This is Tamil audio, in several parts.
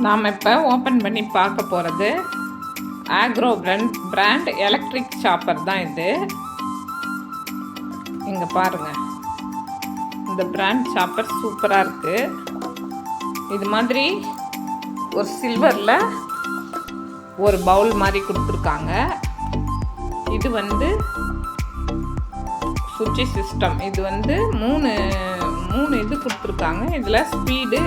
நாம் இப்போ ஓப்பன் பண்ணி பார்க்க போகிறது ஆக்ரோ பிராண்ட் எலக்ட்ரிக் சாப்பர் தான் இது. இங்கே பாருங்கள், இந்த பிராண்ட் சாப்பர் சூப்பராக இருக்குது. இது மாதிரி ஒரு சில்வரில் ஒரு பவுல் மாதிரி கொடுத்துருக்காங்க. இது வந்து சுவிட்ச் சிஸ்டம். இது வந்து மூணு இது கொடுத்துருக்காங்க. இதில் ஸ்பீடு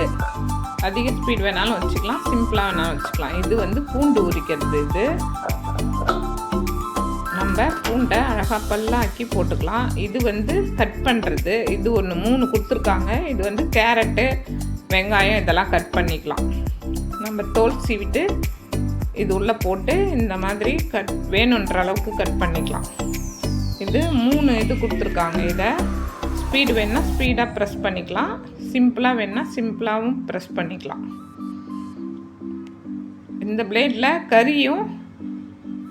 அதிக ஸ்பீட் வேணாலும் வச்சுக்கலாம், சிம்பிளாக வேணாலும் வச்சுக்கலாம். இது வந்து பூண்டு உரிக்கிறது. இது நம்ம பூண்டை அழகாக பல்லாக்கி போட்டுக்கலாம். இது வந்து கட் பண்ணுறது. இது ஒன்று 3 கொடுத்துருக்காங்க. இது வந்து கேரட்டு, வெங்காயம் இதெல்லாம் கட் பண்ணிக்கலாம். நம்ம தோல் சீவிட்டு இது உள்ளே போட்டு இந்த மாதிரி வேணுன்ற அளவுக்கு கட் பண்ணிக்கலாம். இது 3 இது கொடுத்துருக்காங்க. இதை ஸ்பீடு வேணுன்னா ஸ்பீடாக ப்ரெஸ் பண்ணிக்கலாம், சிம்பிளாக வேணுன்னா சிம்பிளாகவும் ப்ரெஸ் பண்ணிக்கலாம். இந்த பிளேடில் கறியும்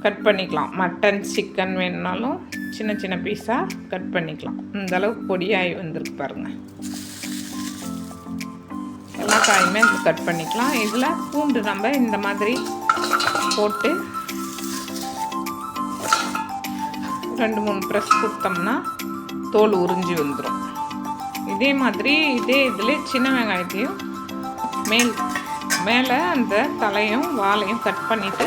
கட் பண்ணிக்கலாம். மட்டன், சிக்கன் வேணுனாலும் சின்ன சின்ன பீஸாக கட் பண்ணிக்கலாம். இந்த அளவுக்கு பொடியாகி வந்திருக்கு பாருங்கள். எல்லா காயுமே கட் பண்ணிக்கலாம். இதில் பூண்டு நம்ம இந்த மாதிரி போட்டு 2-3 ப்ரெஸ் கொடுத்தோம்னா தோல் உறிஞ்சி வந்துடும். இதே மாதிரி இதில் சின்ன வெங்காயத்தையும் மேலே அந்த தலையும் வாலையும் கட் பண்ணிவிட்டு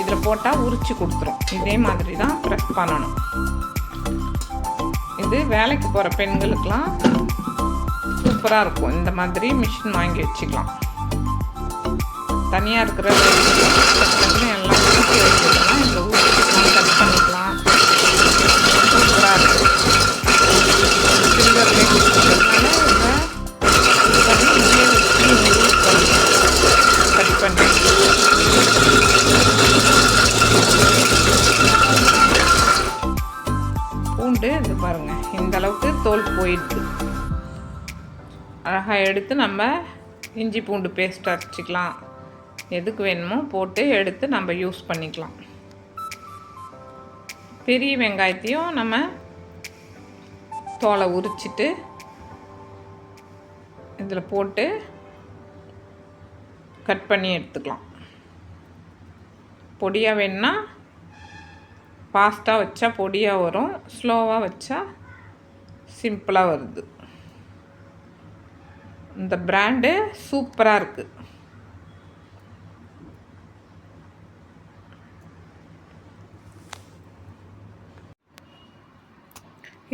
இதில் போட்டால் உரிச்சு கொடுத்துரும். இதே மாதிரி தான் ப்ரெஸ் பண்ணணும். இது வேலைக்கு போகிற பெண்களுக்கெலாம் சூப்பராக இருக்கும். இந்த மாதிரி மிஷின் வாங்கி வச்சுக்கலாம். தனியாக இருக்கிற எல்லாம் ஊற்றி வச்சுக்கலாம். இந்த ஊற்றி கட் பண்ணிக்கலாம். சூப்பராக இருக்கும். சில்வர்லேயே கட் பண்ணி பூண்டு இது பாருங்கள், இந்த அளவுக்கு தோல் போயிடுது. அழகாக எடுத்து நம்ம இஞ்சி பூண்டு பேஸ்ட் அரைச்சிக்கலாம். எதுக்கு வேணுமோ போட்டு எடுத்து நம்ம யூஸ் பண்ணிக்கலாம். பெரிய வெங்காயத்தையும் நம்ம தோலை உரிச்சிட்டு இதில் போட்டு கட் பண்ணி எடுத்துக்கலாம். பொடியாக வேணுன்னா ஃபாஸ்ட்டாக வச்சா பொடியாக வரும், ஸ்லோவாக வச்சா சிம்பிளாக வருது. இந்த பிராண்டு சூப்பராக இருக்குது.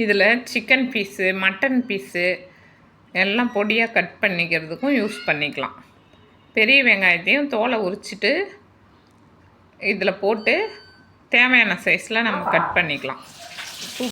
இதில் சிக்கன் பீஸு, மட்டன் பீஸு எல்லாம் பொடியாக கட் பண்ணிக்கிறதுக்கும் யூஸ் பண்ணிக்கலாம். பெரிய வெங்காயத்தையும் தோலை உரிச்சிட்டு இதில் போட்டு தேவையான சைஸில் நம்ம கட் பண்ணிக்கலாம்.